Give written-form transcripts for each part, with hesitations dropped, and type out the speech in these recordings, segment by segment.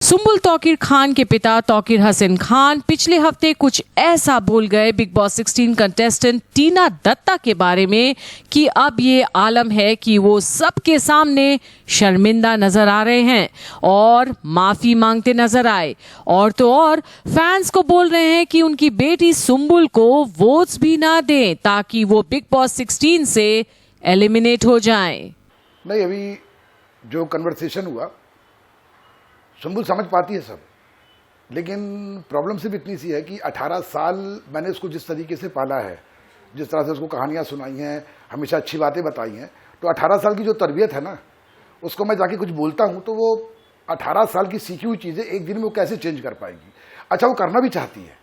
सुंबुल तौकीर खान के पिता तौकीर हसन खान पिछले हफ्ते कुछ ऐसा बोल गए बिग बॉस 16 कंटेस्टेंट टीना दत्ता के बारे में कि अब ये आलम है कि वो सबके सामने शर्मिंदा नजर आ रहे हैं और माफी मांगते नजर आए। और तो और फैंस को बोल रहे हैं कि उनकी बेटी सुंबुल को वोट्स भी ना दें ताकि वो बिग बॉस 16 से एलिमिनेट हो जाएं। नहीं, अभी जो कन्वर्सेशन हुआ सुंबुल समझ पाती है सब, लेकिन प्रॉब्लम सिर्फ इतनी सी है कि 18 साल मैंने उसको जिस तरीके से पाला है, जिस तरह से उसको कहानियां सुनाई हैं, हमेशा अच्छी बातें बताई हैं, तो 18 साल की जो तरबियत है ना, उसको मैं जाके कुछ बोलता हूं तो वो 18 साल की सीखी हुई चीज़ें एक दिन में वो कैसे चेंज कर पाएगी। अच्छा, वो करना भी चाहती है,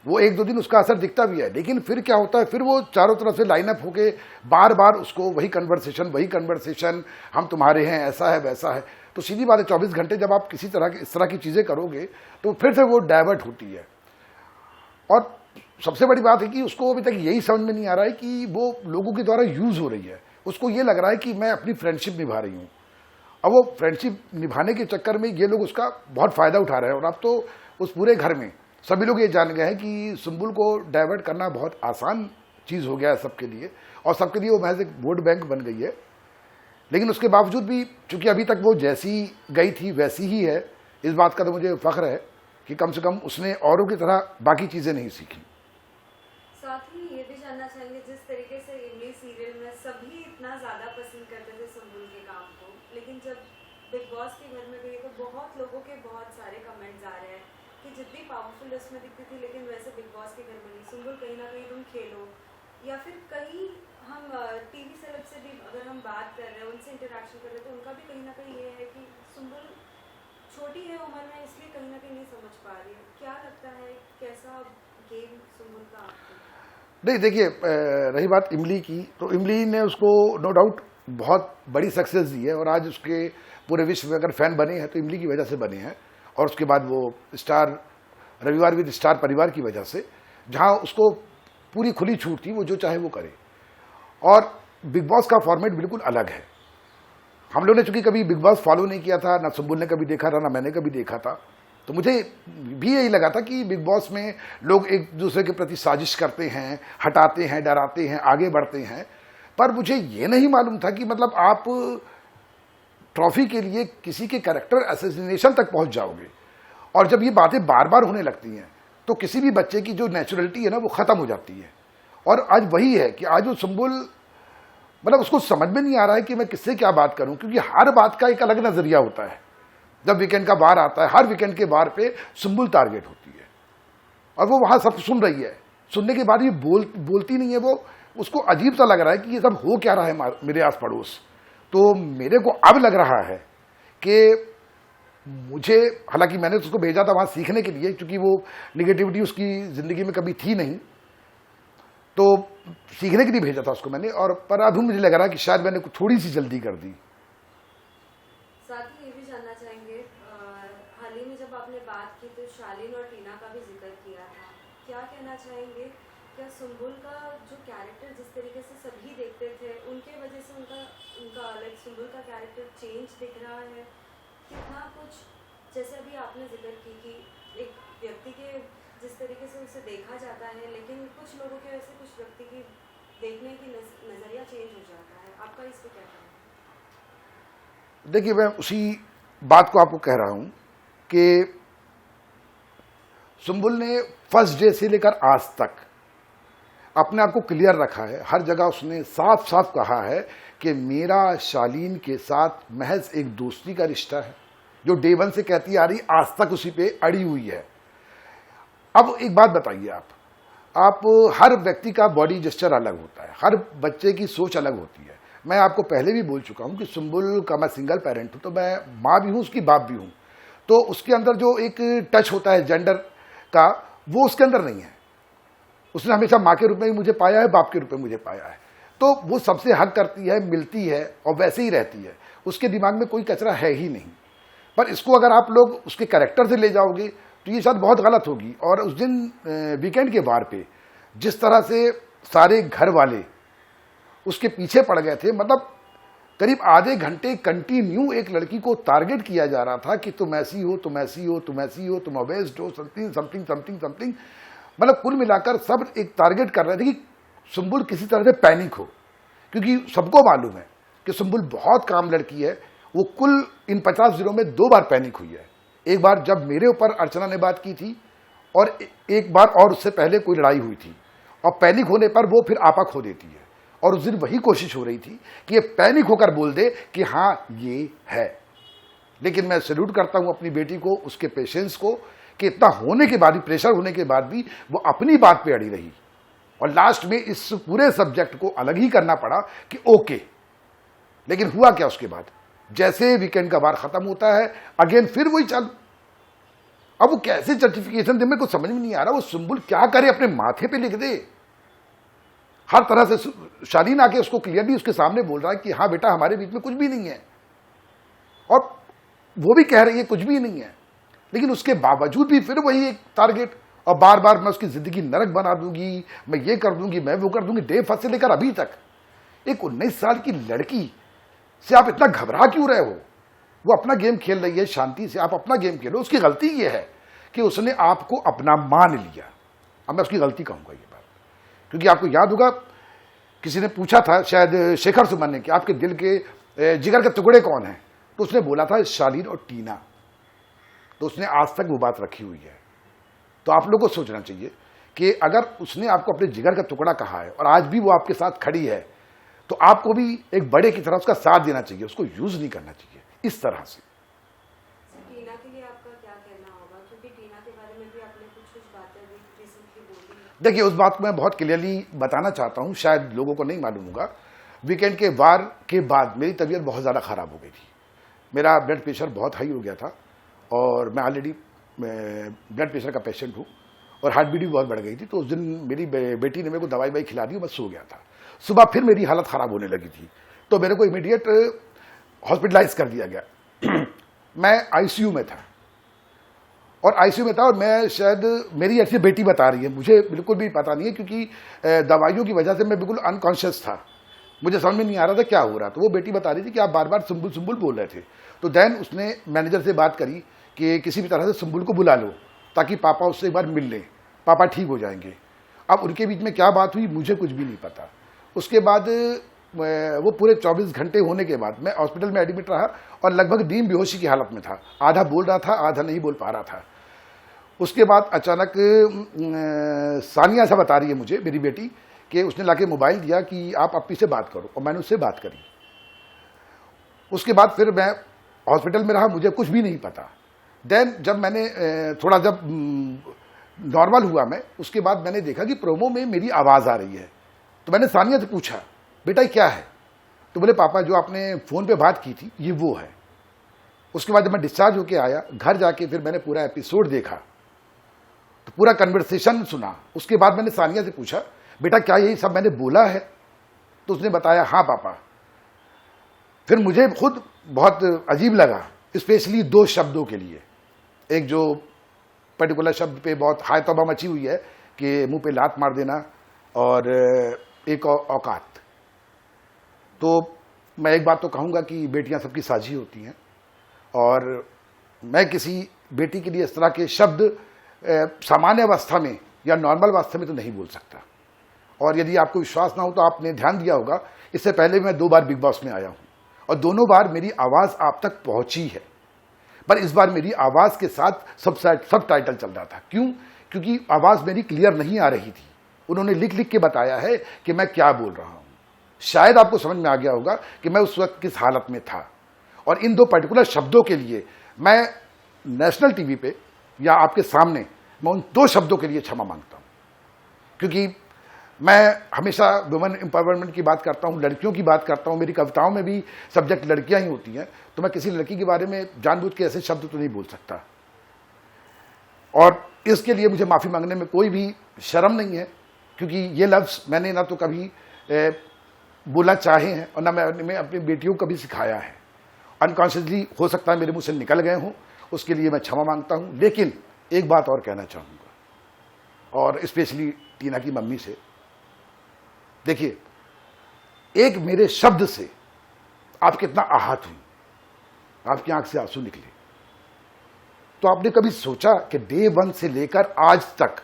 वो एक दो दिन उसका असर दिखता भी है, लेकिन फिर क्या होता है, फिर वो चारों तरफ से लाइनअप होके बार बार उसको वही कन्वर्सेशन, हम तुम्हारे हैं, ऐसा है वैसा है। तो सीधी बात है, 24 घंटे जब आप किसी तरह की इस तरह की चीज़ें करोगे तो फिर से वो डाइवर्ट होती है। और सबसे बड़ी बात है कि उसको अभी तक यही समझ में नहीं आ रहा है कि वो लोगों के द्वारा यूज हो रही है। उसको ये लग रहा है कि मैं अपनी फ्रेंडशिप निभा रही हूँ। अब वो फ्रेंडशिप निभाने के चक्कर में ये लोग उसका बहुत फायदा उठा रहे हैं। और अब तो उस पूरे घर में सभी लोग ये जान गए हैं कि सुंबुल को डाइवर्ट करना बहुत आसान चीज़ हो गया है सबके लिए, और सबके लिए वो महज एक वोट बैंक बन गई है। लेकिन उसके बावजूद भी चूंकि अभी तक वो जैसी गई थी वैसी ही है, इस बात का तो मुझे फख्र है कि कम से कम उसने औरों की तरह बाकी चीज़ें नहीं सीखी। साथ ही ये भी जानना चाहेंगे, जिस तरीके से इमली सीरियल में सभी इतना ज़्यादा पसंद करते थे सुंबुल के काम को, लेकिन जब बिग बॉस के घर में गई तो बहुत लोगों के बहुत सारे कमेंट्स आ रहे हैं कि जितनी पावरफुल उसमें दिखती थी लेकिन वैसे बिग बॉस के घर में नहीं। सुंबुल कहीं ना कहीं तुम खेलो, या फिर कहीं हम टीवी सेलेब से भी अगर हम बात कर रहे हैं, उनसे इंटरेक्शन कर रहे हैं, तो उनका भी कहीं ना कहीं ये है कि सुंबुल छोटी है उम्र में, इसलिए कहीं ना कहीं नहीं समझ पा रही है। क्या लगता है कैसा गेम सुंबुल का आपको? नहीं, देखिए, रही बात इमली की, तो इमली ने उसको नो डाउट बहुत बड़ी सक्सेस दी है, और आज उसके पूरे विश्व में अगर फैन बने हैं तो इमली की वजह से बने हैं। और उसके बाद वो स्टार रविवार विद स्टार परिवार की वजह से, जहाँ उसको पूरी खुली छूट थी, वो जो चाहे वो करे। और बिग बॉस का फॉर्मेट बिल्कुल अलग है। हम लोगों ने चूंकि कभी बिग बॉस फॉलो नहीं किया था, ना सुंबुल ने कभी देखा था, ना मैंने कभी देखा था, तो मुझे भी यही लगा था कि बिग बॉस में लोग एक दूसरे के प्रति साजिश करते हैं, हटाते हैं, डराते हैं, आगे बढ़ते हैं। पर मुझे ये नहीं मालूम था कि मतलब आप ट्रॉफी के लिए किसी के कैरेक्टर असैसिनेशन तक पहुंच जाओगे। और जब ये बातें बार बार होने लगती हैं तो किसी भी बच्चे की जो नेचुरलिटी है ना, वो खत्म हो जाती है। और आज वही है कि आज वो सुंबुल मतलब उसको समझ में नहीं आ रहा है कि मैं किससे क्या बात करूं, क्योंकि हर बात का एक अलग नजरिया होता है। जब वीकेंड का वार आता है, हर वीकेंड के वार पे सुंबुल टारगेट होती है, और वो वहां सब सुन रही है। सुनने के बाद ये बोलती नहीं है। वो उसको अजीब सा लग रहा है कि ये सब हो क्या रहा है मेरे आस पड़ोस। तो मेरे को अब लग रहा है कि मुझे, हालांकि मैंने उसको भेजा था वहां सीखने के लिए, क्योंकि वो निगेटिविटी उसकी जिंदगी में कभी थी नहीं, तो सीखने के लिए भेजा था उसको मैंने। और पर अभी मुझे लग रहा है कि शायद मैंने थोड़ी सी जल्दी कर दी। साथ ही ये भी जानना चाहेंगे, हाल ही में जब आपने बात की तो शालीन और टीना का भी जिक्र किया था। क्या कहना चाहेंगे, क्या सुंबुल का जो कैरेक्टर जिस तरीके से सभी देखते थे, उनके वजह से उनका लाइक सुंबुल का कैरेक्टर चेंज दिख रहा है? कितना कुछ, जैसे अभी आपने जिक्र की कि एक व्यक्ति के जिस तरीके से उसे देखा जाता है, लेकिन कुछ लोगों के वैसे कुछ व्यक्ति की देखने की नजरिया चेंज हो जाता है। आपका इस पे क्या कहना है? देखिए, मैं उसी बात को आपको कह रहा हूं कि सुंबुल ने फर्स्ट डे से लेकर आज तक अपने आप को क्लियर रखा है। हर जगह उसने साफ साफ कहा है कि मेरा शालीन के साथ महज एक दोस्ती का रिश्ता है, जो डे वन से कहती आ रही, आज तक उसी पे अड़ी हुई है। अब एक बात बताइए, आप हर व्यक्ति का बॉडी जेस्चर अलग होता है, हर बच्चे की सोच अलग होती है। मैं आपको पहले भी बोल चुका हूं कि सुंबुल का मैं सिंगल पेरेंट हूं, तो मैं माँ भी हूं, उसकी बाप भी हूं। तो उसके अंदर जो एक टच होता है जेंडर का, वो उसके अंदर नहीं है। उसने हमेशा माँ के रूप में भी मुझे पाया है, बाप के रूप में मुझे पाया है। तो वो सबसे हक करती है, मिलती है और वैसे ही रहती है। उसके दिमाग में कोई कचरा है ही नहीं। पर इसको अगर आप लोग उसके कैरेक्टर से ले जाओगे तो ये शायद बहुत गलत होगी। और उस दिन वीकेंड के वार पे जिस तरह से सारे घर वाले उसके पीछे पड़ गए थे, मतलब करीब आधे घंटे कंटिन्यू एक लड़की को टारगेट किया जा रहा था कि तुम ऐसी हो, तुम ऐसी हो, तुम ऐसी हो, तुम ओबेस्ड हो, समथिंग समथिंग समथिंग समथिंग। मतलब कुल मिलाकर सब एक टारगेट कर रहे थे कि सुंबुल किसी तरह से पैनिक हो, क्योंकि सबको मालूम है कि सुंबुल बहुत काम लड़की है। वो कुल इन 50 दिनों में 2 बार पैनिक हुई है। एक बार जब मेरे ऊपर अर्चना ने बात की थी, और एक बार और उससे पहले कोई लड़ाई हुई थी, और पैनिक होने पर वो फिर आपा खो देती है। और उस दिन वही कोशिश हो रही थी कि ये पैनिक होकर बोल दे कि हाँ ये है। लेकिन मैं सैल्यूट करता हूं अपनी बेटी को, उसके पेशेंस को, कि इतना होने के बाद भी, प्रेशर होने के बाद भी वो अपनी बात पे अड़ी रही, और लास्ट में इस पूरे सब्जेक्ट को अलग ही करना पड़ा कि ओके। लेकिन हुआ क्या उसके बाद, जैसे वीकेंड का बार खत्म होता है अगेन फिर वही चालू। अब वो कैसे जस्टिफिकेशन दे, मेरे को समझ में नहीं आ रहा। वो सुंबुल क्या करे, अपने माथे पे लिख दे। हर तरह से शालीन आके उसको क्लियरली उसके सामने बोल रहा है कि हाँ बेटा हमारे बीच में कुछ भी नहीं है, और वो भी कह रही है कुछ भी नहीं है। लेकिन उसके बावजूद भी फिर वही एक टारगेट, और बार बार मैं उसकी जिंदगी नरक बना दूंगी, मैं ये कर दूंगी, मैं वो कर दूंगी। डे फर्स्ट से लेकर अभी तक एक 19 साल की लड़की से आप इतना घबरा क्यों रहे हो? वो अपना गेम खेल रही है शांति से, आप अपना गेम खेलो। उसकी गलती ये है कि उसने आपको अपना मान लिया। अब मैं उसकी गलती कहूंगा ये बात, क्योंकि आपको याद होगा किसी ने पूछा था, शायद शेखर सुमन ने, कि आपके दिल के जिगर के टुकड़े कौन हैं, तो उसने बोला था शालीन और टीना। तो उसने आज तक वो बात रखी हुई है। तो आप लोगों को सोचना चाहिए कि अगर उसने आपको अपने जिगर का टुकड़ा कहा है और आज भी वो आपके साथ खड़ी है, तो आपको भी एक बड़े की तरह उसका साथ देना चाहिए, उसको यूज नहीं करना चाहिए इस तरह से। टीना के लिए आपका क्या कहना होगा, क्योंकि टीना के बारे में भी आपने कुछ बातें भी रिसेंटली बोली हैं। देखिए, उस बात को मैं बहुत क्लियरली बताना चाहता हूं, शायद लोगों को नहीं मालूम होगा। वीकेंड के वार के बाद मेरी तबीयत बहुत ज़्यादा ख़राब हो गई थी। मेरा ब्लड प्रेशर बहुत हाई हो गया था, और मैं ऑलरेडी ब्लड प्रेशर का पेशेंट हूँ, और हार्ट बीट भी बहुत बढ़ गई थी। तो उस दिन मेरी बेटी ने मेरे को दवाई खिला दी, मैं सो गया था। सुबह फिर मेरी हालत ख़राब होने लगी थी, तो मेरे को इमीडिएट हॉस्पिटलाइज कर दिया गया। मैं आईसीयू में था, और मैं शायद, मेरी ऐसी बेटी बता रही है, मुझे बिल्कुल भी पता नहीं है, क्योंकि दवाइयों की वजह से मैं बिल्कुल अनकॉन्शियस था, मुझे समझ में नहीं आ रहा था क्या हो रहा। तो वो बेटी बता रही थी कि आप बार बार सुंबुल सुंबुल बोल रहे थे। तो देन उसने मैनेजर से बात करी कि किसी भी तरह से सुंबुल को बुला लो, ताकि पापा उससे एक बार मिल लें, पापा ठीक हो जाएंगे। अब उनके बीच में क्या बात हुई मुझे कुछ भी नहीं पता। उसके बाद वो पूरे 24 घंटे होने के बाद मैं हॉस्पिटल में एडमिट रहा, और लगभग नीम बेहोशी की हालत में था। आधा बोल रहा था, आधा नहीं बोल पा रहा था। उसके बाद अचानक सानिया से बता रही है मुझे, मेरी बेटी, कि उसने लाके मोबाइल दिया कि आप अपनी से बात करो, और मैंने उससे बात करी। उसके बाद फिर मैं हॉस्पिटल में रहा, मुझे कुछ भी नहीं पता। देन जब मैंने थोड़ा जब नॉर्मल हुआ मैं, उसके बाद मैंने देखा कि प्रोमो में मेरी आवाज़ आ रही है। तो मैंने सानिया से पूछा, बेटा क्या है? तो बोले पापा जो आपने फ़ोन पे बात की थी ये वो है। उसके बाद जब मैं डिस्चार्ज होके आया घर, जाके फिर मैंने पूरा एपिसोड देखा, तो पूरा कन्वर्सेशन सुना। उसके बाद मैंने सानिया से पूछा, बेटा क्या यही सब मैंने बोला है? तो उसने बताया हाँ पापा। फिर मुझे खुद बहुत अजीब लगा, स्पेशली 2 शब्दों के लिए। एक जो पर्टिकुलर शब्द पे बहुत हाय तौबा मची हुई है कि मुंह पे लात मार देना, और एक औकात। तो मैं एक बात तो कहूँगा कि बेटियां सबकी साझी होती हैं, और मैं किसी बेटी के लिए इस तरह के शब्द सामान्य अवस्था में या नॉर्मल अवस्था में तो नहीं बोल सकता। और यदि आपको विश्वास ना हो तो आपने ध्यान दिया होगा, इससे पहले मैं 2 बार बिग बॉस में आया हूँ, और दोनों बार मेरी आवाज़ आप तक पहुँची है, पर इस बार मेरी आवाज़ के साथ सब टाइटल चल रहा था। क्यों? क्योंकि आवाज़ मेरी क्लियर नहीं आ रही थी। उन्होंने लिख लिख के बताया है कि मैं क्या बोल रहा हूँ। शायद आपको समझ में आ गया होगा कि मैं उस वक्त किस हालत में था, और इन 2 पर्टिकुलर शब्दों के लिए मैं नेशनल टीवी पे या आपके सामने मैं उन 2 शब्दों के लिए क्षमा मांगता हूँ। क्योंकि मैं हमेशा वुमेन एम्पावरमेंट की बात करता हूँ, लड़कियों की बात करता हूँ, मेरी कविताओं में भी सब्जेक्ट लड़कियां ही होती हैं, तो मैं किसी लड़की के बारे में जानबूझ के ऐसे शब्द तो नहीं बोल सकता, और इसके लिए मुझे माफ़ी मांगने में कोई भी शर्म नहीं है, क्योंकि ये लफ्ज़ मैंने ना तो कभी बोलना चाहे हैं, और ना मैं अपनी बेटियों को कभी सिखाया है। अनकॉन्शियसली हो सकता है मेरे मुंह से निकल गए हों, उसके लिए मैं क्षमा मांगता हूँ। लेकिन एक बात और कहना चाहूँगा, और स्पेशली टीना की मम्मी से। देखिए, एक मेरे शब्द से आप कितना आहत हुई, आपकी आंख से आंसू निकले। तो आपने कभी सोचा कि डे 1 से लेकर आज तक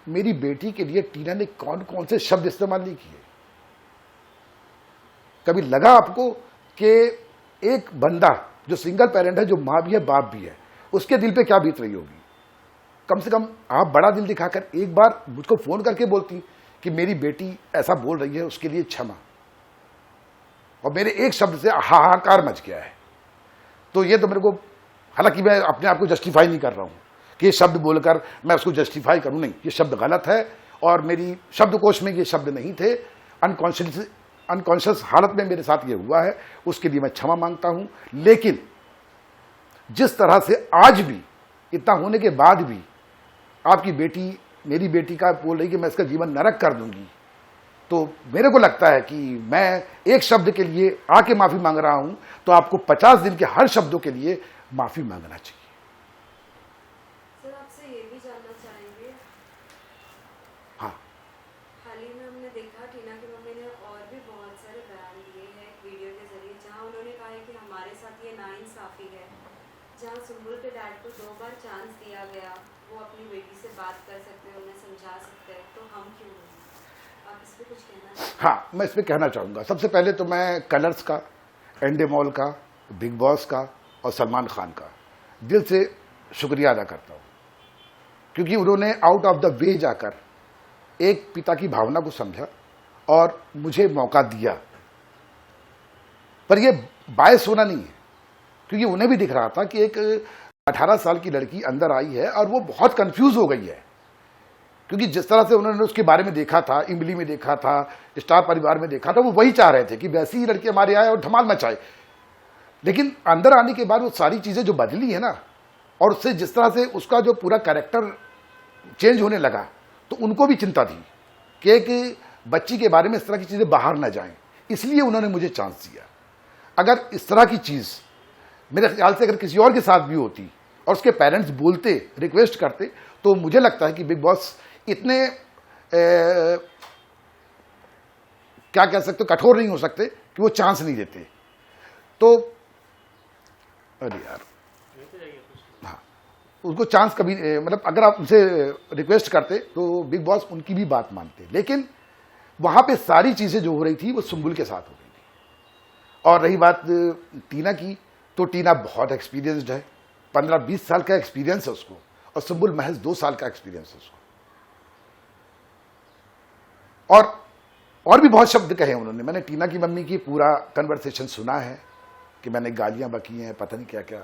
मेरी बेटी के लिए टीना ने कौन कौन से शब्द इस्तेमाल नहीं किए? कभी लगा आपको कि एक बंदा जो सिंगल पेरेंट है, जो मां भी है बाप भी है, उसके दिल पे क्या बीत रही होगी? कम से कम आप बड़ा दिल दिखाकर एक बार मुझको फोन करके बोलती कि मेरी बेटी ऐसा बोल रही है, उसके लिए क्षमा। और मेरे एक शब्द से हाहाकार मच गया है। तो ये तो मेरे को, हालांकि मैं अपने आप को जस्टिफाई नहीं कर रहा हूं कि ये शब्द बोलकर मैं उसको जस्टिफाई करूं, नहीं, ये शब्द गलत है और मेरी शब्दकोश में ये शब्द नहीं थे। अनकॉन्शियस हालत में मेरे साथ ये हुआ है, उसके लिए मैं क्षमा मांगता हूं। लेकिन जिस तरह से आज भी, इतना होने के बाद भी आपकी बेटी मेरी बेटी का बोल रही कि मैं इसका जीवन नरक कर दूंगी, तो मेरे को लगता है कि मैं एक शब्द के लिए आके माफी मांग रहा हूं, तो आपको 50 दिन के हर शब्दों के लिए माफी मांगना चाहिए। सर, आपसे ये भी जानना चाहेंगे, हाँ, हाल ही में हमने देखा टीना की मम्मी ने और भी बहुत सारे बयान दिए हैं वीडियो के जरिए, जहां उन्होंने कहा है कि हमारे साथ ये नाइंसाफी है। जहां सुम्बुल के डैड को 2 बार चांस दिया गया, वो अपनी बेटी से बात कर सकते हैं, उन्हें समझा सकते हैं, तो हम क्यों नहीं? आप इस पे कुछ कहना चाहेंगे? हाँ, मैं इस पर कहना चाहूंगा। सबसे पहले तो मैं कलर्स का, एंडेमॉल का, बिग बॉस का और सलमान खान का दिल से शुक्रिया अदा करता हूं, क्योंकि उन्होंने आउट ऑफ द वे जाकर एक पिता की भावना को समझा और मुझे मौका दिया। पर यह बायस होना नहीं है, क्योंकि उन्हें भी दिख रहा था कि एक 18 साल की लड़की अंदर आई है और वो बहुत कंफ्यूज हो गई है, क्योंकि जिस तरह से उन्होंने उसके बारे में देखा था, इमली में देखा था, स्टार परिवार में देखा था, वो वही चाह रहे थे कि वैसी ही लड़की हमारे आए और धमाल मचाए। लेकिन अंदर आने के बाद वो सारी चीजें जो बदली है ना, और उससे जिस तरह से उसका जो पूरा कैरेक्टर चेंज होने लगा, तो उनको भी चिंता थी कि एक बच्ची के बारे में इस तरह की चीजें बाहर ना जाएं, इसलिए उन्होंने मुझे चांस दिया। अगर इस तरह की चीज मेरे ख्याल से अगर किसी और के साथ भी होती और उसके पेरेंट्स बोलते, रिक्वेस्ट करते, तो मुझे लगता है कि बिग बॉस इतने क्या कह सकते, कठोर नहीं हो सकते कि वो चांस नहीं देते। तो अरे यार, हाँ, उनको चांस कभी मतलब अगर आप उनसे रिक्वेस्ट करते तो बिग बॉस उनकी भी बात मानते। लेकिन वहां पे सारी चीजें जो हो रही थी वो सुम्बुल के साथ हो रही थी। और रही बात टीना की, तो टीना बहुत एक्सपीरियंस्ड है, 15-20 साल का एक्सपीरियंस है उसको, और सुम्बुल महज 2 साल का एक्सपीरियंस है उसको। और भी बहुत शब्द कहे उन्होंने। मैंने टीना की मम्मी की पूरा कन्वर्सेशन सुना है कि मैंने गालियां बकी हैं, पता नहीं क्या क्या।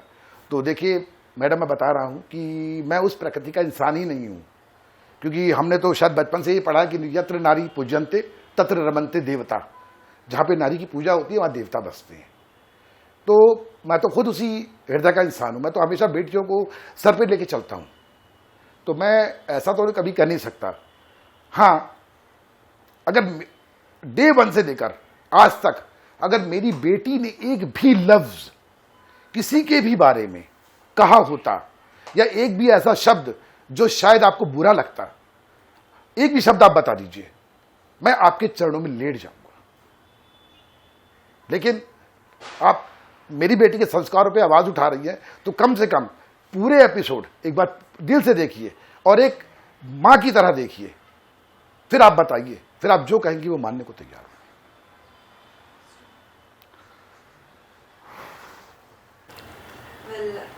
तो देखिए मैडम, मैं बता रहा हूं कि मैं उस प्रकृति का इंसान ही नहीं हूं, क्योंकि हमने तो शायद बचपन से ही पढ़ा कि यत्र नारी पूजन्ते तत्र रमन्ते देवता, जहां पे नारी की पूजा होती है वहां देवता बसते हैं। तो मैं तो खुद उसी हृदय का इंसान हूं। मैं तो हमेशा बेटियों को सर पे लेके चलता हूं, तो मैं ऐसा तो कभी कर नहीं सकता। हाँ, अगर डे 1 से लेकर आज तक अगर मेरी बेटी ने एक भी लफ्ज किसी के भी बारे में कहा होता, या एक भी ऐसा शब्द जो शायद आपको बुरा लगता, एक भी शब्द आप बता दीजिए, मैं आपके चरणों में लेट जाऊंगा। लेकिन आप मेरी बेटी के संस्कारों पे आवाज उठा रही है, तो कम से कम पूरे एपिसोड एक बार दिल से देखिए और एक मां की तरह देखिए, फिर आप बताइए, फिर आप जो कहेंगी वो मानने को तैयार हो।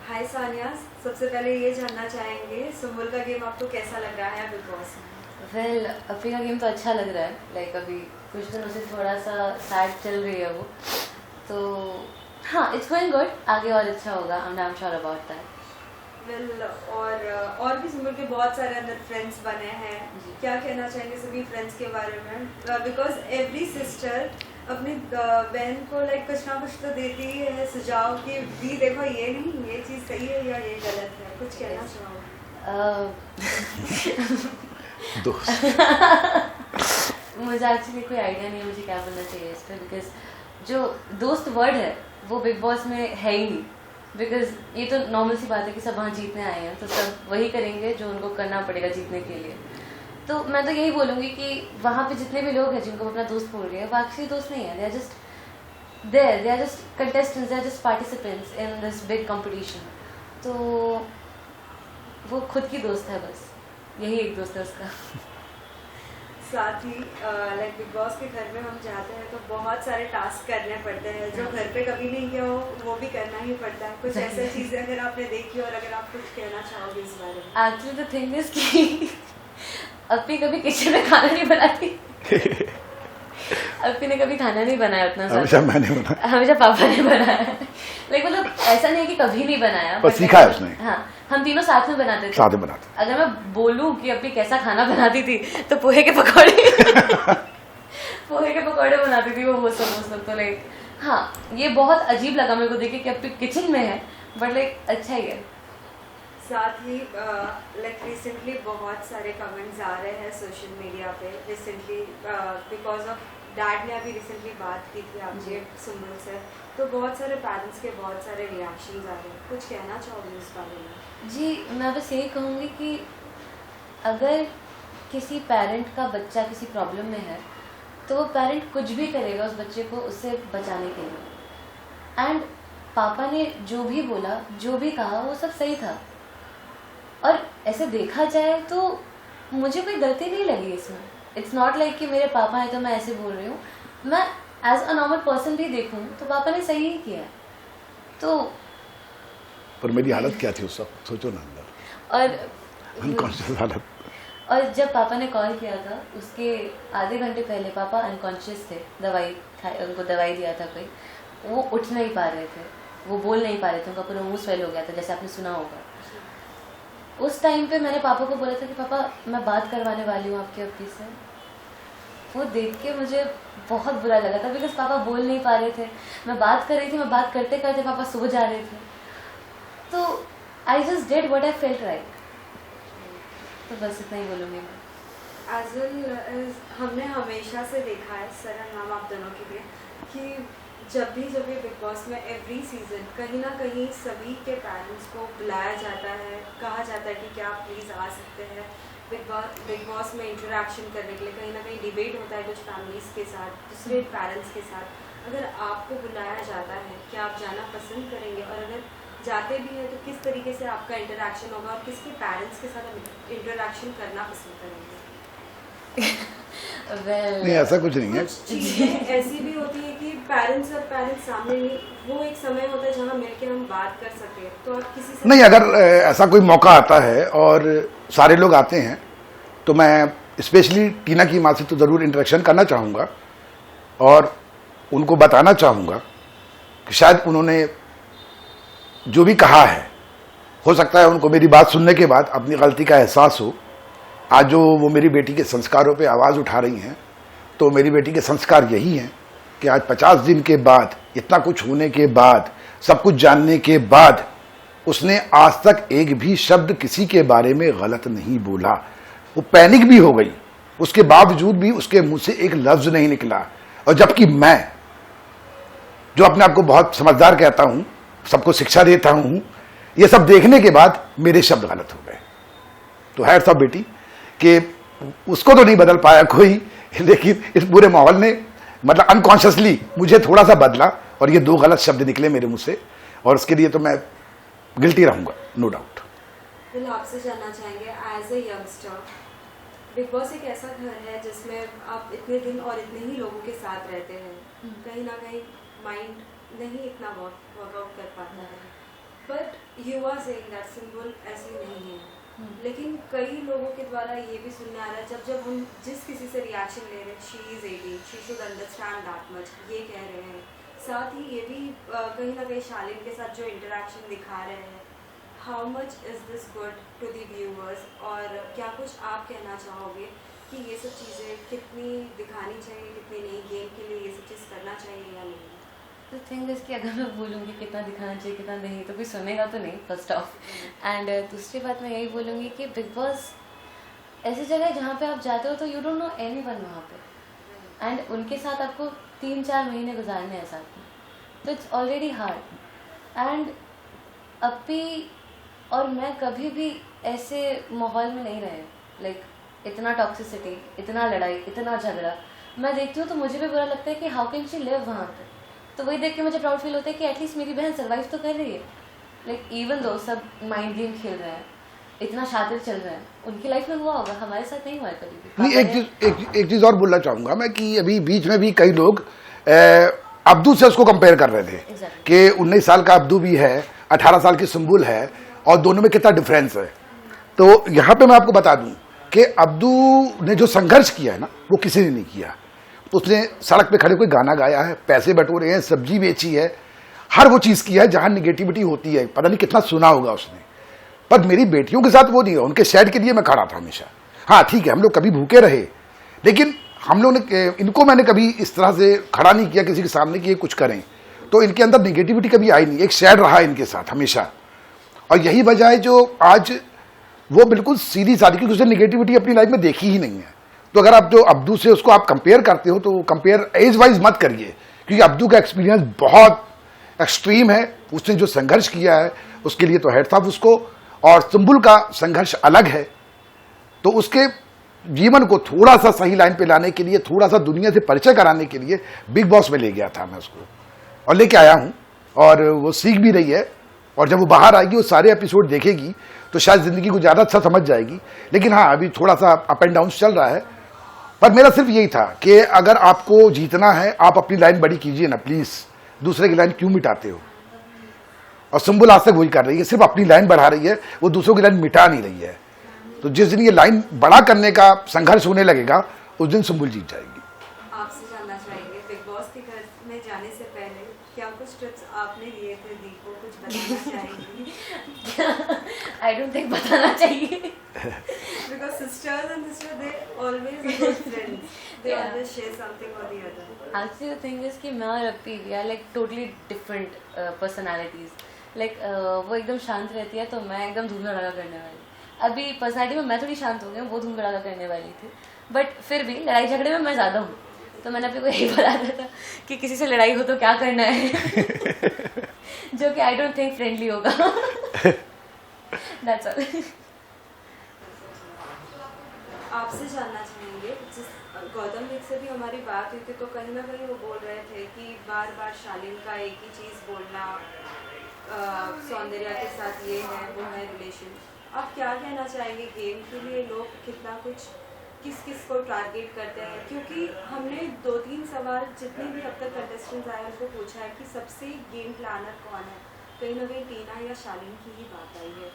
हाय सानिया, सबसे पहले ये जानना चाहेंगे सुम्बुल का गेम आपको कैसा लग रहा है बिग बॉस में? वेल, अभी का गेम तो अच्छा लग रहा है। लाइक अभी कुछ दिनों से थोड़ा सा सैड चल रही है वो, तो हाँ, इट्स गोइंग गुड। आगे और अच्छा होगा, I am sure about that. Well, और भी सुम्बुल के बहुत सारे अंदर फ्रेंड्स बने हैं, क्या कहना चाहेंगे सभी फ्रेंड्स के बारे में? बिकॉज एवरी सिस्टर अपनी बहन को लाइक कुछ ना कुछ तो देती ही है सुझाव कि भी देखो ये नहीं, ये चीज़ सही है या ये गलत है, कुछ कहना चाहोगे? मुझे एक्चुअली कोई आइडिया नहीं है मुझे क्या बोलना चाहिए इस पर, बिकॉज जो दोस्त वर्ड है वो बिग बॉस में है ही नहीं। बिकॉज ये तो नॉर्मल सी बात है कि सब वहाँ जीतने आए हैं, तो सब वही करेंगे जो उनको करना पड़ेगा जीतने के लिए। तो मैं तो यही बोलूँगी कि वहाँ पे जितने भी लोग हैं जिनको अपना दोस्त बोल रही है, वो एक्चुअली दोस्त नहीं है, they are just there, they are just contestants, they are just participants in this big competition. तो वो खुद की दोस्त है, बस यही एक दोस्त है उसका. साथ ही लाइक बिग बॉस के घर में हम जाते हैं तो बहुत सारे टास्क करने पड़ते हैं जो घर पे कभी नहीं किया हो वो भी करना ही पड़ता है. कुछ ऐसी चीजें अगर आपने देखी हो और अगर आप कुछ कहना चाहोगे इस बारे में. एक्चुअली द थिंग इज कि अपनी कभी किचन में खाना नहीं बनाती. अपनी ने कभी खाना नहीं बनाया उतना. हमेशा मैंने बनाया, हमेशा पापा ने बनाया. लाइक मतलब ऐसा नहीं है कि कभी नहीं बनाया, बस सीखा है उसने. हाँ, हम तीनों साथ में बनाते थे. साथ में बनाते. अगर मैं बोलूं कि अपनी कैसा खाना बनाती थी तो पोहे के पकौड़े पोहे के पकौड़े बनाती थी वो सब. तो लाइक हाँ, ये बहुत अजीब लगा मेरे को देख के कि अपनी किचन में है, बट लाइक अच्छा ही है. साथ ही लाइक रिसेंटली बहुत सारे कमेंट्स आ रहे हैं सोशल मीडिया पे रिसेंटली बिकॉज ऑफ डैड ने अभी रिसेंटली बात की थी आपसे सुंदर से, तो बहुत सारे पेरेंट्स के बहुत सारे रिएक्शंस आ रहे हैं. कुछ कहना चाहोगे इस बारे में? जी, मैं बस यही कहूँगी कि अगर किसी पेरेंट का बच्चा किसी प्रॉब्लम में है तो वो पेरेंट कुछ भी करेगा उस बच्चे को उससे बचाने के लिए. एंड पापा ने जो भी बोला, जो भी कहा, वो सब सही था. और ऐसे देखा जाए तो मुझे कोई गलती नहीं लगी इसमें. इट्स नॉट लाइक कि मेरे पापा हैं तो मैं ऐसे बोल रही हूँ. मैं एज अ नॉर्मल पर्सन भी देखूँ तो पापा ने सही ही किया. तो पर मेरी हालत क्या थी उस वक्त, सोचो ना, अंदर और अनकॉन्शियस हालत. और जब पापा ने कॉल किया था उसके आधे घंटे पहले पापा अनकॉन्शियस थे. उनको दवाई दिया था कोई, वो उठ नहीं पा रहे थे, वो बोल नहीं पा रहे थे, उनका पूरा मुंह स्वेल हो गया था जैसे आपने सुना होगा. उस टाइम पे मैंने पापा को बोला था कि पापा मैं बात करवाने वाली हूँ आपके अब्बी से. वो देख के मुझे बहुत बुरा लगा था बिकॉज पापा बोल नहीं पा रहे थे. मैं बात कर रही थी, मैं बात करते करते पापा सो जा रहे थे. तो I just did what I felt right. तो बस इतना ही बोलूँगी मैं. हमने हमेशा से देखा है सरल नाम आप दोनों के लिए कि जब भी बिग बॉस में एवरी सीजन कहीं ना कहीं सभी के पेरेंट्स को बुलाया जाता है, कहा जाता है कि क्या आप प्लीज़ आ सकते हैं बिग बॉस में इंटरेक्शन करने के लिए. कहीं ना कहीं डिबेट होता है कुछ फैमिलीज़ के साथ, दूसरे पेरेंट्स के साथ. अगर आपको बुलाया जाता है क्या आप जाना पसंद करेंगे, और अगर जाते भी हैं तो किस तरीके से आपका इंटरेक्शन होगा और किसके पेरेंट्स के साथ इंटरेक्शन करना पसंद करेंगे? नहीं, ऐसा कुछ नहीं है. कुछ चीजें ऐसी भी होती है कि पेरेंट्स और पेरेंट्स सामने नहीं, वो एक समय होता है जहाँ मिलके हम बात कर सके. तो आप किसी से नहीं, अगर ऐसा कोई मौका आता है और सारे लोग आते हैं तो मैं स्पेशली टीना की माँ से तो ज़रूर इंटरेक्शन करना चाहूँगा और उनको बताना चाहूँगा कि शायद उन्होंने जो भी कहा है, हो सकता है उनको मेरी बात सुनने के बाद अपनी गलती का एहसास हो. आज जो वो मेरी बेटी के संस्कारों पे आवाज़ उठा रही हैं, तो मेरी बेटी के संस्कार यही हैं कि आज 50 दिन के बाद, इतना कुछ होने के बाद, सब कुछ जानने के बाद, उसने आज तक एक भी शब्द किसी के बारे में गलत नहीं बोला. वो पैनिक भी हो गई, उसके बावजूद भी उसके मुंह से एक लफ्ज नहीं निकला. और जबकि मैं, जो अपने आप को बहुत समझदार कहता हूं, सबको शिक्षा देता हूं, ये सब देखने के बाद मेरे शब्द गलत हो गए. तो है सब बेटी कि उसको तो नहीं बदल पाया कोई, लेकिन इस पूरे माहौल ने मतलब अनकॉन्शियसली मुझे थोड़ा सा बदला और ये 2 गलत शब्द निकले मेरे मुंह से, और उसके लिए तो मैं गिल्टी रहूंगा, नो डाउट. दिल आपसे जानना चाहेंगे as a youngster, Bigg Boss एक ऐसा घर है जिसमें आप इतने दिन और इतने ही लोगों के साथ रहते हैं. कहीं ना कहीं माइंड नहीं इतना वर्कआउट कर पाता है. But you are saying that symbol ऐसी नहीं है. लेकिन कई लोगों के द्वारा ये भी सुनने आ रहा है जब हम जिस किसी से रिएक्शन ले रहे हैं, she is 18, she should understand that much, ये कह रहे हैं. साथ ही ये भी कहीं ना कहीं शालीन के साथ जो इंटरेक्शन दिखा रहे हैं, how much is this good to the viewers, और क्या कुछ आप कहना चाहोगे कि ये सब चीज़ें कितनी दिखानी चाहिए, कितनी नहीं, गेम के लिए ये सब चीज़ करना चाहिए या नहीं? द थिंग इज़ कि अगर मैं बोलूँगी कितना दिखाना चाहिए कितना नहीं तो कोई सुनेगा तो नहीं, फर्स्ट ऑफ. एंड दूसरी बात मैं यही बोलूँगी कि बिग बॉस ऐसी जगह है जहाँ पे आप जाते हो तो यू डोंट नो एनीवन वहाँ पे, एंड उनके साथ आपको 3-4 महीने गुजारने हैं साथ में, तो इट्स ऑलरेडी हार्ड. एंड अपी और मैं कभी भी ऐसे माहौल में नहीं रहे. लाइक इतना टॉक्सिसिटी, इतना लड़ाई, इतना झगड़ा मैं देखती हूँ तो मुझे भी बुरा लगता है कि हाउ कैन शी लिव वहाँ पे. तो वही देख के मुझे प्राउड फील होता है कि एटलीस्ट मेरी बहन सर्वाइव तो कर रही है। लाइक इवन दो सब माइंड गेम खेल रहे हैं, इतना शातिर चल रहा है, उनकी लाइफ में हुआ होगा, हमारे साथ नहीं हुआ है कभी भी। नहीं, एक चीज और बोलना चाहूंगा मैं कि अभी बीच में भी कई लोग अब्दू से उसको कंपेयर कर रहे थे कि 19 साल का अब्दू भी है, 18 साल की सुम्बुल है, और दोनों में कितना डिफरेंस है। तो यहाँ पे मैं आपको बता दूं कि अब्दू ने जो संघर्ष किया है ना, वो किसी ने नहीं किया। उसने सड़क पे खड़े कोई गाना गाया है, पैसे बटोरे हैं, सब्जी बेची है, हर वो चीज़ की है जहाँ निगेटिविटी होती है। पता नहीं कितना सुना होगा उसने। पर मेरी बेटियों के साथ वो नहीं है, उनके शेड के लिए मैं खड़ा था हमेशा। हाँ ठीक है, हम लोग कभी भूखे रहे, लेकिन हम लोग ने इनको मैंने कभी इस तरह से खड़ा नहीं किया किसी के सामने कि ये कुछ करें। तो इनके अंदर निगेटिविटी कभी आई नहीं, एक शेड रहा इनके साथ हमेशा। और यही वजह है जो आज वो बिल्कुल सीधी सादी, क्योंकि उसने निगेटिविटी अपनी लाइफ में देखी ही नहीं है। तो अगर आप जो अब्दू से उसको आप कंपेयर करते हो तो कंपेयर एज वाइज मत करिए, क्योंकि अब्दू का एक्सपीरियंस बहुत एक्सट्रीम है। उसने जो संघर्ष किया है उसके लिए तो हेड्स ऑफ उसको, और सुम्बुल का संघर्ष अलग है। तो उसके जीवन को थोड़ा सा सही लाइन पे लाने के लिए, थोड़ा सा दुनिया से परिचय कराने के लिए बिग बॉस में ले गया था मैं उसको, और लेके आया हूँ। और वो सीख भी रही है, और जब वो बाहर आएगी, वो सारे एपिसोड देखेगी तो शायद जिंदगी को ज़्यादा अच्छा समझ जाएगी। लेकिन हाँ, अभी थोड़ा सा अप एंड डाउन चल रहा है। पर मेरा सिर्फ यही था कि अगर आपको जीतना है, आप अपनी लाइन बड़ी कीजिए ना प्लीज़, दूसरे की लाइन क्यों मिटाते हो। और सुम्बुल आज तक वही कर रही है, सिर्फ अपनी लाइन बढ़ा रही है, वो दूसरों की लाइन मिटा नहीं रही है। तो जिस दिन ये लाइन बड़ा करने का संघर्ष होने लगेगा, उस दिन सुम्बुल जीत जाएगी। आपसे जानना चाहेंगे, बिग बॉस के घर में जाने से पहले क्या कुछ टिप्स आपने लिए थे दी को, कुछ बताना चाहेंगे? आई डोंट थिंक बताना चाहिए। Because sisters and sister, they always are good friends. They Yeah. always share something or the other. Actually, the thing is कि मैं और अपी we are like totally different personalities. Like वो एकदम शांत रहती है तो मैं एकदम धूम धड़ाका करने वाली। अभी पर्सनालिटी में मैं थोड़ी शांत हो गई हूँ, वो धूम धड़ाका करने वाली थी। बट फिर भी लड़ाई झगड़े में मैं ज़्यादा हूँ। तो मैंने अपने को यही बताया था कि किसी से लड़ाई हो तो क्या करना है जो कि आई डोंट थिंक फ्रेंडली होगा। That's all. आपसे जानना चाहेंगे, जिस गौतम विक से भी हमारी बात हुई थी तो कहीं ना कहीं वो बोल रहे थे कि बार बार शालीन का एक ही चीज़ बोलना, सौंदर्या के साथ ये है वो है रिलेशन। आप क्या कहना चाहेंगे, गेम के लिए लोग कितना कुछ किस किस को टारगेट करते हैं? क्योंकि हमने 2-3 सवाल जितने भी अब तक कंटेस्टेंट्स आए उनको पूछा है कि सबसे गेम प्लानर कौन है, कहीं ना कहीं टीना या शालीन की ही बात आई है।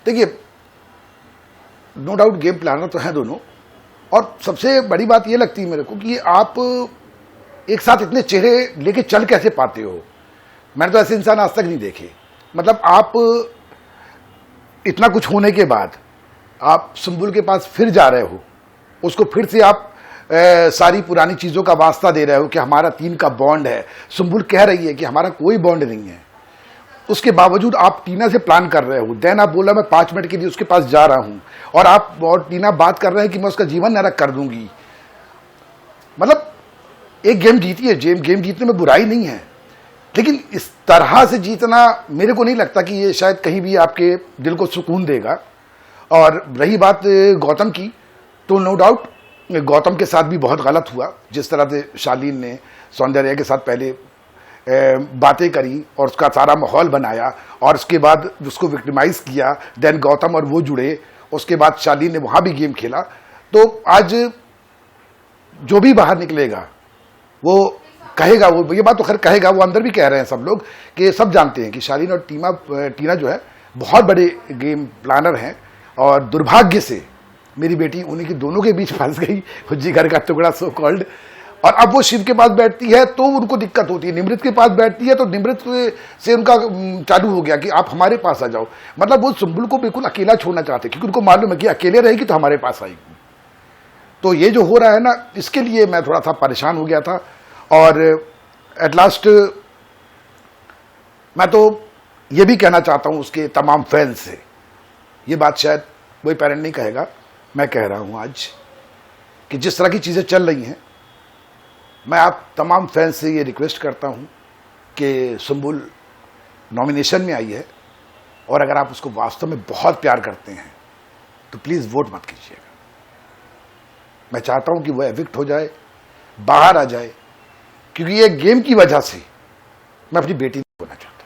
देखिए, नो डाउट गेम प्लानर तो हैं दोनों, और सबसे बड़ी बात ये लगती है मेरे को कि आप एक साथ इतने चेहरे लेके चल कैसे पाते हो। मैंने तो ऐसे इंसान आज तक नहीं देखे। मतलब आप इतना कुछ होने के बाद आप सुम्बुल के पास फिर जा रहे हो, उसको फिर से आप सारी पुरानी चीज़ों का वास्ता दे रहे हो कि हमारा 3 का बॉन्ड है। सुम्बुल कह रही है कि हमारा कोई बॉन्ड नहीं है, उसके बावजूद आप टीना से प्लान कर रहे हो। देन आप बोला मैं 5 मिनट के लिए उसके पास जा रहा हूं, और टीना बात कर रहे हैं कि मैं उसका जीवन नरक कर दूंगी। मतलब एक गेम जीती है, गेम जीतने में बुराई नहीं है, लेकिन इस तरह से जीतना मेरे को नहीं लगता कि ये शायद कहीं भी आपके दिल को सुकून देगा। और रही बात गौतम की, तो नो डाउट गौतम के साथ भी बहुत गलत हुआ। जिस तरह से शालीन ने सौंदर्या के साथ पहले बातें करी और उसका सारा माहौल बनाया, और उसके बाद उसको विक्टिमाइज किया, देन गौतम और वो जुड़े, उसके बाद शालीन ने वहाँ भी गेम खेला। तो आज जो भी बाहर निकलेगा वो कहेगा, वो ये बात तो खैर कहेगा, वो अंदर भी कह रहे हैं सब लोग कि सब जानते हैं कि शालीन और टीना जो है बहुत बड़े गेम प्लानर हैं। और दुर्भाग्य से मेरी बेटी उन्हीं के दोनों के बीच फंस गई, जिगर का टुकड़ा सो कॉल्ड। और अब वो शिव के पास बैठती है तो उनको दिक्कत होती है, निमृत के पास बैठती है तो निमृत से उनका चालू हो गया कि आप हमारे पास आ जाओ। मतलब वो सुम्बुल को बिल्कुल अकेला छोड़ना चाहते, क्योंकि उनको मालूम है कि अकेले रहेगी तो हमारे पास आएगी। तो ये जो हो रहा है ना, इसके लिए मैं थोड़ा सा परेशान हो गया था। और एट लास्ट मैं तो ये भी कहना चाहता हूँ उसके तमाम फैंस से, ये बात शायद कोई पेरेंट नहीं कहेगा, मैं कह रहा हूँ आज, कि जिस तरह की चीज़ें चल रही हैं, मैं आप तमाम फैंस से ये रिक्वेस्ट करता हूँ कि सुम्बुल नॉमिनेशन में आई है, और अगर आप उसको वास्तव में बहुत प्यार करते हैं तो प्लीज़ वोट मत कीजिएगा। मैं चाहता हूँ कि वह एविक्ट हो जाए, बाहर आ जाए, क्योंकि ये गेम की वजह से मैं अपनी बेटी नहीं खोना चाहता,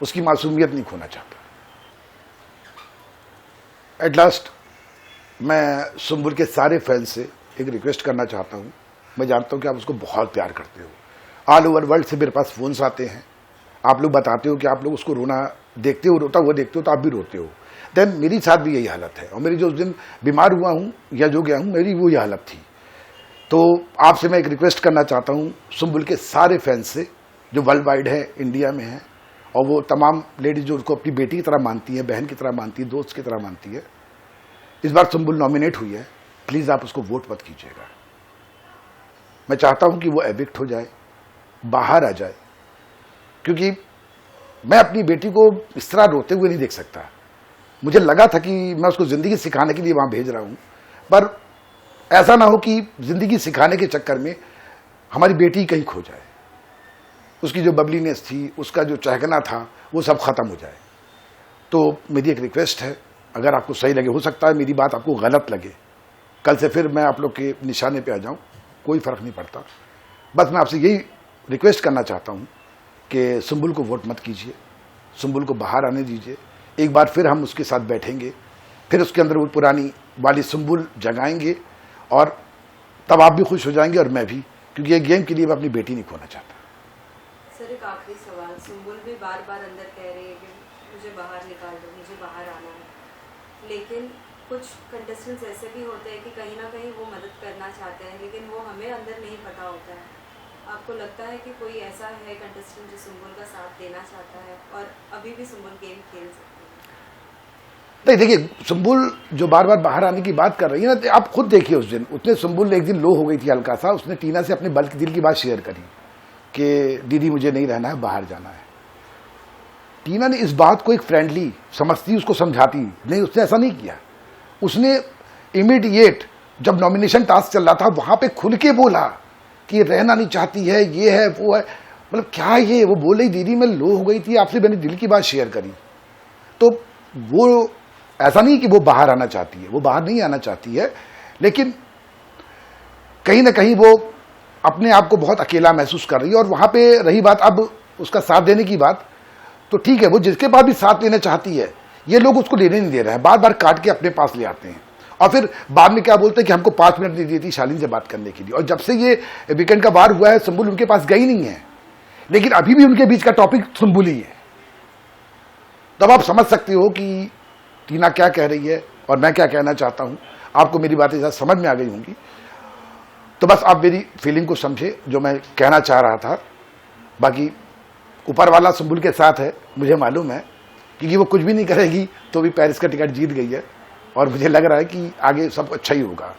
उसकी मासूमियत नहीं खोना चाहता। एट लास्ट मैं सुंबुल के सारे फैंस से एक रिक्वेस्ट करना चाहता हूं। मैं जानता हूं कि आप उसको बहुत प्यार करते हो, ऑल ओवर वर्ल्ड से मेरे पास फोन्स आते हैं, आप लोग बताते हो कि आप लोग उसको रोना देखते हो, रोता हुआ देखते हो तो आप भी रोते हो। देन मेरी साथ भी यही हालत है, और मेरी जो उस दिन बीमार हुआ हूं या जो गया हूं, मेरी वो ये हालत थी। तो आपसे मैं एक रिक्वेस्ट करना चाहता हूं सुंबुल के सारे फैंस से, जो वर्ल्ड वाइड है, इंडिया में है, और वो तमाम लेडीज जो उसको अपनी बेटी की तरह मानती है, बहन की तरह मानती है, दोस्त की तरह मानती है। इस बार सुंबुल नॉमिनेट हुई है, प्लीज आप उसको वोट मत कीजिएगा। मैं चाहता हूं कि वो एविक्ट हो जाए, बाहर आ जाए, क्योंकि मैं अपनी बेटी को इस तरह रोते हुए नहीं देख सकता। मुझे लगा था कि मैं उसको जिंदगी सिखाने के लिए वहां भेज रहा हूं, पर ऐसा ना हो कि जिंदगी सिखाने के चक्कर में हमारी बेटी कहीं खो जाए, उसकी जो बबलीनेस थी, उसका जो चहकना था, वो सब खत्म हो जाए। तो मेरी एक रिक्वेस्ट है, अगर आपको सही लगे, हो सकता है मेरी बात आपको गलत लगे, कल से फिर मैं आप लोग के निशाने पे आ जाऊं, कोई फर्क नहीं पड़ता। बस मैं आपसे यही रिक्वेस्ट करना चाहता हूं कि सुंबुल को वोट मत कीजिए, सुंबुल को बाहर आने दीजिए। एक बार फिर हम उसके साथ बैठेंगे, फिर उसके अंदर वो पुरानी वाली सुंबुल जगाएंगे, और तब आप भी खुश हो जाएंगे और मैं भी, क्योंकि ये गेम के लिए मैं अपनी बेटी नहीं खोना चाहता। सर एक आखिरी सवाल, सुंबुल भी बार बार अंदर कह रही है कि मुझे बाहर निकाल दो, मुझे बाहर आना है, लेकिन कुछ कंटेस्टेंट्स ऐसे भी होते हैं कि कहीं ना कहीं वो मदद करना चाहते हैं, लेकिन वो हमें अंदर नहीं पता होता है। आपको लगता है कि कोई ऐसा है कंटेस्टेंट जो सुंबुल का साथ देना चाहता है और अभी भी सुंबुल गेम खेल सकती है? नहीं, देखिए, सुंबुल जो बार बार बाहर आने की बात कर रही है ना, आप खुद देखिए, उस दिन उसने सुंबुल एक दिन लो हो गई थी हल्का सा, उसने टीना से अपने दिल की बात शेयर करी कि दीदी मुझे नहीं रहना है, बाहर जाना है। टीना ने इस बात को एक फ्रेंडली समझती, उसको समझाती नहीं, उसने ऐसा नहीं किया। उसने इमीडिएट जब नॉमिनेशन टास्क चल रहा था, वहां पे खुल के बोला कि रहना नहीं चाहती है, ये है वो है। मतलब क्या ये, वो बोल रही दीदी मैं लो हो गई थी, आपसे मैंने दिल की बात शेयर करी। तो वो ऐसा नहीं कि वो बाहर आना चाहती है, वो बाहर नहीं आना चाहती है, लेकिन कहीं ना कहीं वो अपने आप को बहुत अकेला महसूस कर रही है। और वहां पे रही बात अब उसका साथ देने की बात, तो ठीक है, वो जिसके पास भी साथ लेना चाहती है, ये लोग उसको लेने नहीं दे रहे हैं, बार बार काट के अपने पास ले आते हैं, और फिर बाद में क्या बोलते हैं कि हमको 5 मिनट नहीं दी थी शालीन से बात करने के लिए। और जब से ये वीकेंड का वार हुआ है, सुंबुल उनके पास गई नहीं है, लेकिन अभी भी उनके बीच का टॉपिक सुंबुल ही है। तब आप समझ सकते हो कि टीना क्या कह रही है और मैं क्या कहना चाहता हूं। आपको मेरी बातें शायद समझ में आ गई होंगी, तो बस आप मेरी फीलिंग को समझे, जो मैं कहना चाह रहा था। बाकी ऊपर वाला सुंबुल के साथ है, मुझे मालूम है, क्योंकि वो कुछ भी नहीं करेगी तो भी पेरिस का टिकट जीत गई है, और मुझे लग रहा है कि आगे सब अच्छा ही होगा।